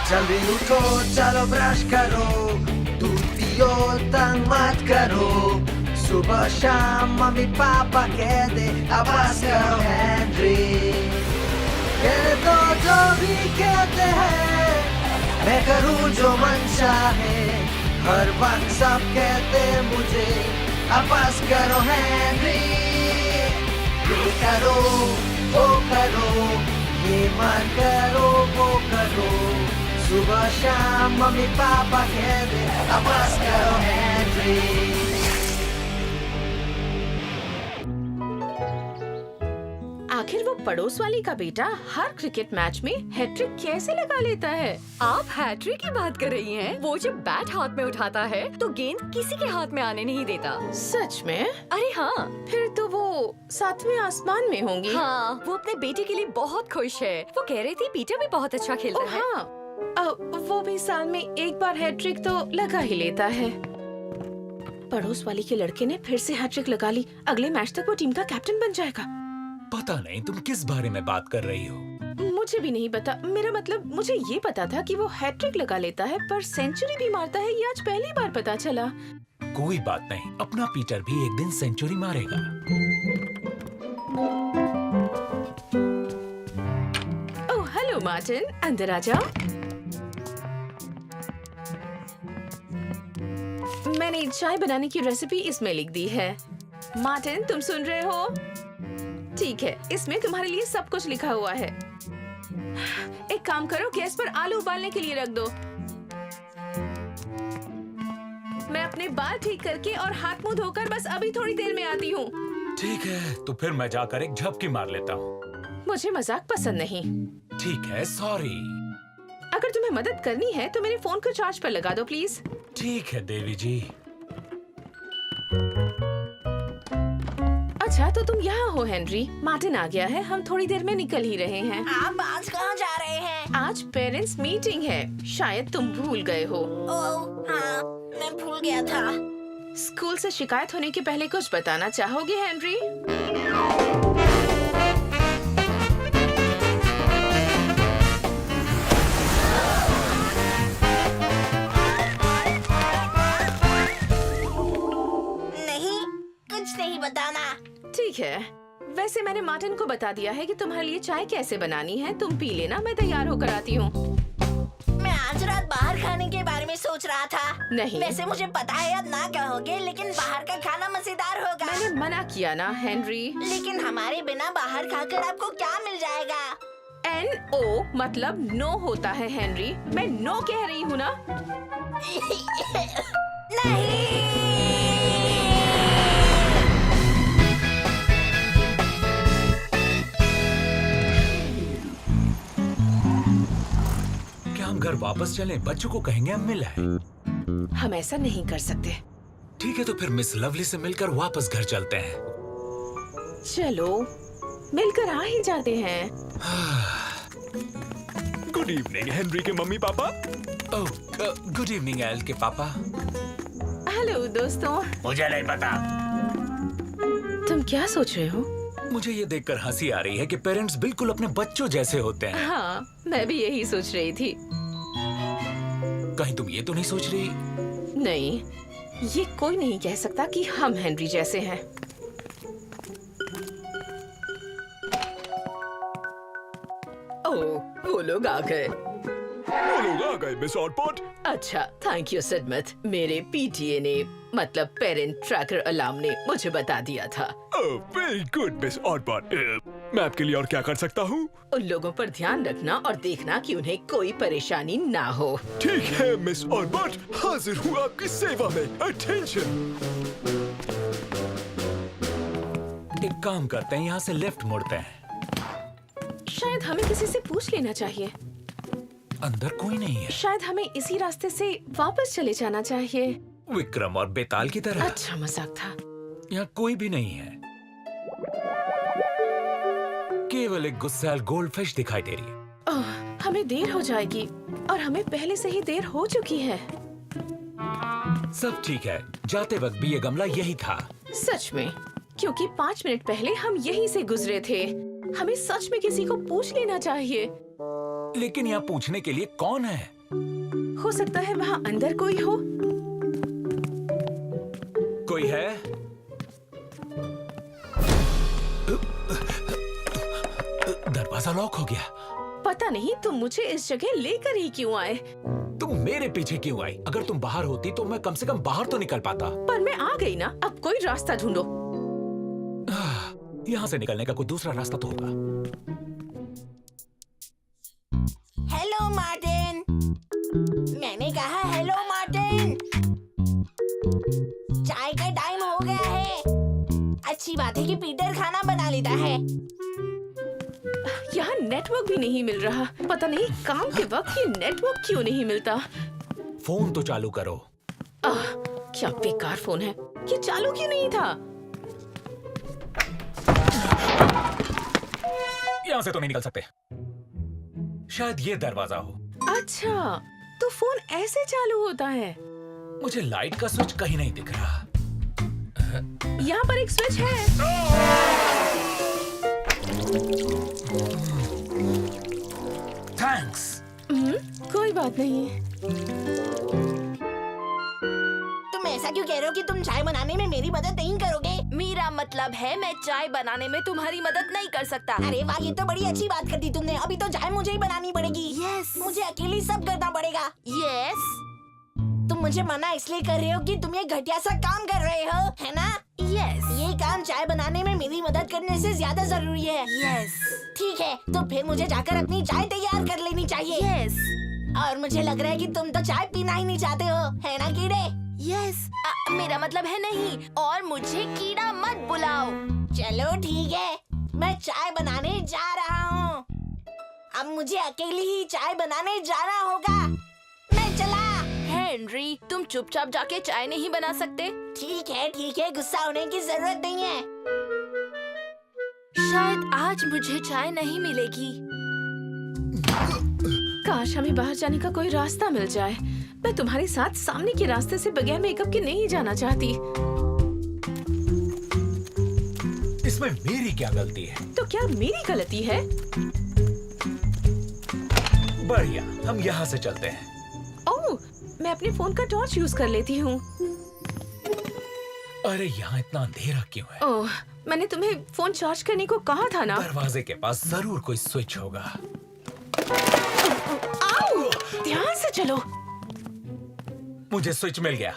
जल्दी उठो चलो ब्रश करो, दूध पियो तंग मत करो, सुबह शाम मम्मी पापा कह दे अब बस करो हेनरी। कह दो जो भी कहते हैं, मैं करूँ जो मन चाहे, हर वक्त सब कहते मुझे अब बस करो हेनरी। ये करो वो करो, ये मत करो वो करो, सुबह शाम मम्मी पापा कह दे अब बस करो हेनरी। आखिर वो पड़ोस वाली का बेटा हर क्रिकेट मैच में हैट्रिक कैसे लगा लेता है? आप हैट्रिक की बात कर रही हैं? वो जब बैट हाथ में उठाता है तो गेंद किसी के हाथ में आने नहीं देता। सच में? अरे हाँ। फिर तो वो सातवें आसमान में होंगी। हाँ, वो अपने बेटे के लिए बहुत खुश है। वो कह रही थी पीटर भी बहुत अच्छा खेलता है। हाँ, वो भी साल में एक बार हैट्रिक तो लगा ही लेता है। पड़ोस वाली के लड़के ने फिर से हैट्रिक लगा ली। अगले मैच तक वो टीम का कैप्टन बन जाएगा। पता नहीं तुम किस बारे में बात कर रही हो। मुझे भी नहीं पता। मेरा मतलब मुझे ये पता था कि वो हैट्रिक लगा लेता है, पर सेंचुरी भी मारता है ये आज पहली बार पता चला। कोई बात नहीं, अपना पीटर भी एक दिन सेंचुरी मारेगा। ओह हेलो मार्टिन, अंदर आ जाओ। मैंने चाय बनाने की रेसिपी इसमें लिख दी है। मार्टिन, तुम सुन रहे हो? ठीक है, इसमें तुम्हारे लिए सब कुछ लिखा हुआ है। एक काम करो, गैस पर आलू उबालने के लिए रख दो। मैं अपने बाल ठीक करके और हाथ मुंह धोकर बस अभी थोड़ी देर में आती हूँ। ठीक है, तो फिर मैं जाकर एक झपकी मार लेता हूँ। मुझे मजाक पसंद नहीं। ठीक है, सॉरी। अगर तुम्हें मदद करनी है तो मेरे फोन को चार्ज पर लगा दो प्लीज। ठीक है देवी जी। अच्छा, तो तुम यहाँ हो हेनरी। मार्टिन आ गया है, हम थोड़ी देर में निकल ही रहे हैं। आप आज कहाँ जा रहे हैं? आज पेरेंट्स मीटिंग है, शायद तुम भूल गए हो। ओह हाँ, मैं भूल गया था। स्कूल से शिकायत होने के पहले कुछ बताना चाहोगे हेनरी? नहीं, कुछ नहीं बताना। ठीक है, वैसे मैंने मार्टिन को बता दिया है कि तुम्हारे लिए चाय कैसे बनानी है। तुम पी लेना, मैं तैयार होकर आती हूँ। मैं आज रात बाहर खाने के बारे में सोच रहा था। नहीं। वैसे मुझे पता है अब ना कहोगे, लेकिन बाहर का खाना मजेदार होगा। मैंने मना किया ना हेनरी। लेकिन हमारे बिना बाहर खाकर आपको क्या मिल जाएगा? NO मतलब नो होता है हेनरी। मैं नो कह रही हूँ ना। नहीं। क्या हम घर वापस चलें? बच्चों को कहेंगे हम मिल आए। हम ऐसा नहीं कर सकते। ठीक है, तो फिर मिस लवली से मिलकर वापस घर चलते हैं। चलो, मिलकर आ ही जाते हैं। गुड इवनिंग हेनरी के मम्मी पापा। ओह, गुड इवनिंग एल के पापा। हेलो दोस्तों। मुझे नहीं पता। तुम क्या सोच रहे हो? मुझे ये देखकर हंसी आ रही है कि पेरेंट्स बिल्कुल अपने बच्चों जैसे होते हैं। हाँ, मैं भी यही सोच रही थी। कहीं तुम ये तो नहीं सोच रही? नहीं, ये कोई नहीं कह सकता कि हम हेनरी जैसे हैं। ओह, वो लोग आ गए। वो लोग आ गए मिस ऑटपॉट। अच्छा, थैंक यू सिडमत। मेरे PTA ने मतलब पेरेंट ट्रैकर अलार्म ने मुझे बता दिया था। वेरी गुड मिस ऑटपॉट। मैं आपके लिए और क्या कर सकता हूँ? उन लोगों पर ध्यान रखना और देखना कि उन्हें कोई परेशानी ना हो। ठीक है मिस ऑटपॉट, हाजिर हूँ आपकी सेवा में। अटेंशन। एक काम करते हैं, यहाँ से लेफ्ट मुड़ते हैं। शायद हमें किसी से पूछ लेना चाहिए। अंदर कोई नहीं है। शायद हमें इसी रास्ते से वापस चले जाना चाहिए। विक्रम और बेताल की तरह। अच्छा मजाक था। यहाँ कोई भी नहीं है, केवल एक गुस्सैल गोल्डफिश दिखाई दे रही है। ओह, हमें देर हो जाएगी और हमें पहले से ही देर हो चुकी है। सब ठीक है, जाते वक्त भी ये गमला यही था। सच में? क्योंकि 5 मिनट पहले हम यहीं से गुजरे थे। हमें सच में किसी को पूछ लेना चाहिए। लेकिन यहाँ पूछने के लिए कौन है? हो सकता है वहाँ अंदर कोई हो। कोई है? दरवाजा लॉक हो गया। पता नहीं तुम मुझे इस जगह लेकर ही क्यों आए। तुम मेरे पीछे क्यों आई? अगर तुम बाहर होती तो मैं कम से कम बाहर तो निकल पाता। पर मैं आ गई ना, अब कोई रास्ता ढूंढो। यहाँ से निकलने का कोई दूसरा रास्ता तो होगा। Hello Martin. मैंने कहा हेलो मार्टिन। चाय का टाइम हो गया है। अच्छी बात है कि पीटर खाना बना लेता है। यहाँ नेटवर्क भी नहीं मिल रहा। पता नहीं काम के वक्त ये नेटवर्क क्यों नहीं मिलता। फोन तो चालू करो। क्या बेकार फोन है। ये चालू क्यों नहीं था? यहाँ से तो नहीं निकल सकते। शायद ये दरवाजा हो। अच्छा, तो फोन ऐसे चालू होता है। मुझे लाइट का स्विच कहीं नहीं दिख रहा। यहाँ पर एक स्विच है। थैंक्स। कोई बात नहीं। तुम ऐसा क्यों कह रहे हो कि तुम चाय बनाने में मेरी मदद नहीं करोगे? मेरा मतलब है मैं चाय बनाने में तुम्हारी मदद नहीं कर सकता। अरे वाह, ये तो बड़ी अच्छी बात कर दी तुमने। अभी तो चाय मुझे ही बनानी पड़ेगी। यस। मुझे अकेली सब करना पड़ेगा। यस। तुम मुझे मना इसलिए कर रहे हो कि तुम ये घटिया सा काम कर रहे हो, है ना? यस। ये काम चाय बनाने में मेरी मदद करने से ज्यादा जरूरी है। यस। ठीक है, तो फिर मुझे जाकर अपनी चाय तैयार कर लेनी चाहिए। यस। और मुझे लग रहा है कि तुम तो चाय पीना ही नहीं चाहते हो, है ना कीड़े? यस। मेरा मतलब है नहीं। और मुझे कीड़ा मत बुलाओ। चलो ठीक है, मैं चाय बनाने जा रहा हूँ। अब मुझे अकेली ही चाय बनाने जाना होगा। मैं चला। हेनरी, तुम चुपचाप जाके चाय नहीं बना सकते? ठीक है, गुस्सा होने की जरूरत नहीं है। शायद आज मुझे चाय नहीं मिलेगी। काश हमें बाहर जाने का कोई रास्ता मिल जाए। मैं तुम्हारे साथ सामने के रास्ते से बगैर मेकअप के नहीं जाना चाहती। इसमें मेरी क्या गलती है? तो क्या मेरी गलती है? बढ़िया, हम यहाँ से चलते हैं। ओह, मैं अपने फोन का टॉर्च यूज कर लेती हूँ। अरे यहाँ इतना अंधेरा क्यों है? ओह, मैंने तुम्हें फोन चार्ज करने को कहा था ना। दरवाजे के पास जरूर कोई स्विच होगा। आओ, ध्यान से चलो। मुझे स्विच मिल गया।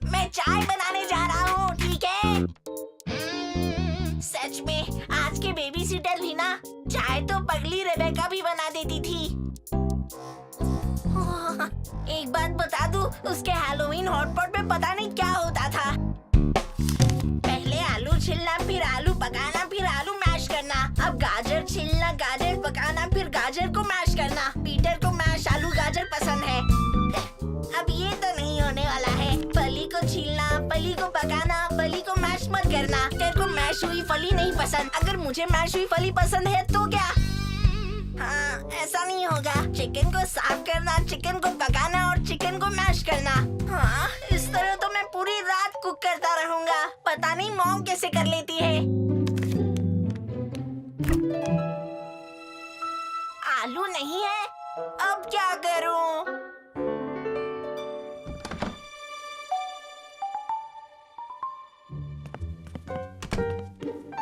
मैं चाय बनाने जा रहा हूँ, ठीक है? सच में आज के बेबी सिटर भी ना चाय तो पगली रेबेका भी बना देती थी। एक बात बता दूं, उसके हैलोवीन हॉटपॉट में पता नहीं क्या होता था। पहले आलू छिलना, फिर आलू पकाना, फिर आलू मैश करना। अब गाजर छिलना, गाजर पकाना, फिर गाजर को मैश करना। पीटर को मैश आलू गाजर पसंद है। अब ये तो नहीं होने वाला है। फली को छीलना, फली को पकाना, फली को मैश मत करना। तेरे को मैश हुई फली नहीं पसंद। अगर मुझे मैश हुई फली पसंद है तो क्या? हाँ, ऐसा नहीं होगा। चिकन को साफ करना, चिकन को पकाना और चिकन को मैश करना। हाँ, इस तरह तो मैं पूरी रात कुक करता रहूंगा। पता नहीं मॉम कैसे कर लेती है। आलू नहीं है, अब क्या करूं?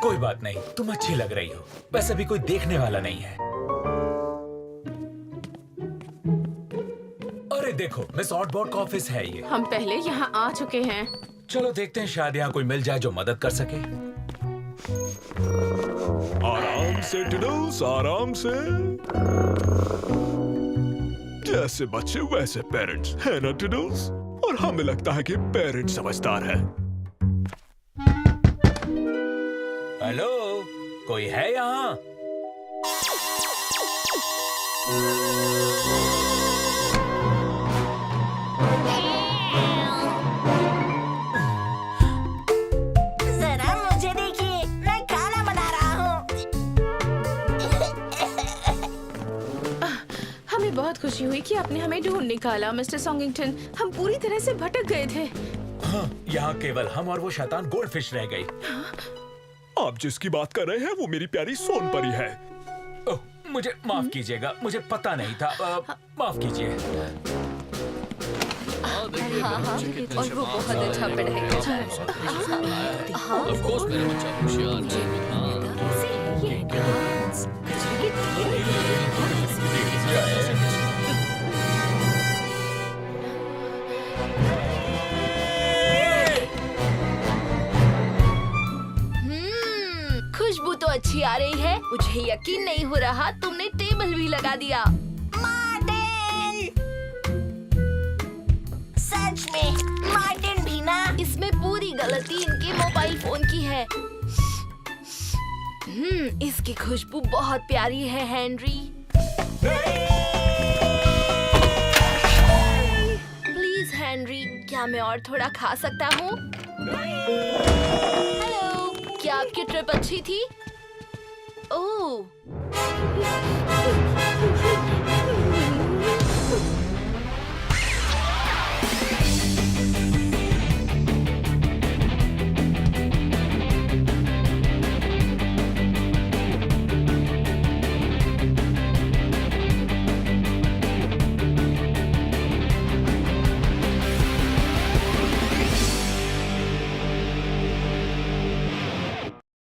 कोई बात नहीं, तुम अच्छी लग रही हो। वैसे भी कोई देखने वाला नहीं है। अरे देखो, मिस ऑटबॉट का ऑफिस है ये। हम पहले यहाँ आ चुके हैं। चलो देखते हैं, शायद यहाँ कोई मिल जाए जो मदद कर सके। आराम से टिडल्स, आराम से। जैसे बच्चे वैसे पेरेंट्स, है ना टिडल्स? और हमें लगता है कि पेरेंट्स समझदार है। हेलो, कोई है यहाँ? जरा मुझे देखिए, मैं खाना बना रहा हूँ। हमें बहुत खुशी हुई कि आपने हमें ढूंढ निकाला, मिस्टर सॉन्गिंगटन। हम पूरी तरह से भटक गए थे। हाँ, यहाँ केवल हम और वो शैतान गोल्डफिश रह गई। आप जिसकी बात कर रहे हैं वो मेरी प्यारी सोनपरी है। ओह, मुझे माफ कीजिएगा, मुझे पता नहीं था। माफ कीजिए। हाँ हाँ, और वो बहुत अच्छा पढ़ाएगा। हाँ, ऑफ कोर्स मेरा बच्चा होशियार है। हाँ। कैसे है ये? कचरे के खुशबू तो अच्छी आ रही है। मुझे यकीन नहीं हो रहा तुमने टेबल भी लगा दिया। मार्टिन! सच में मार्टिन भी ना। इसमें पूरी गलती इनके मोबाइल फोन की है। इसकी खुशबू बहुत प्यारी है हेनरी। प्लीज हेनरी, क्या मैं और थोड़ा खा सकता हूँ? हेलो, क्या आपकी ट्रिप अच्छी थी? ओह,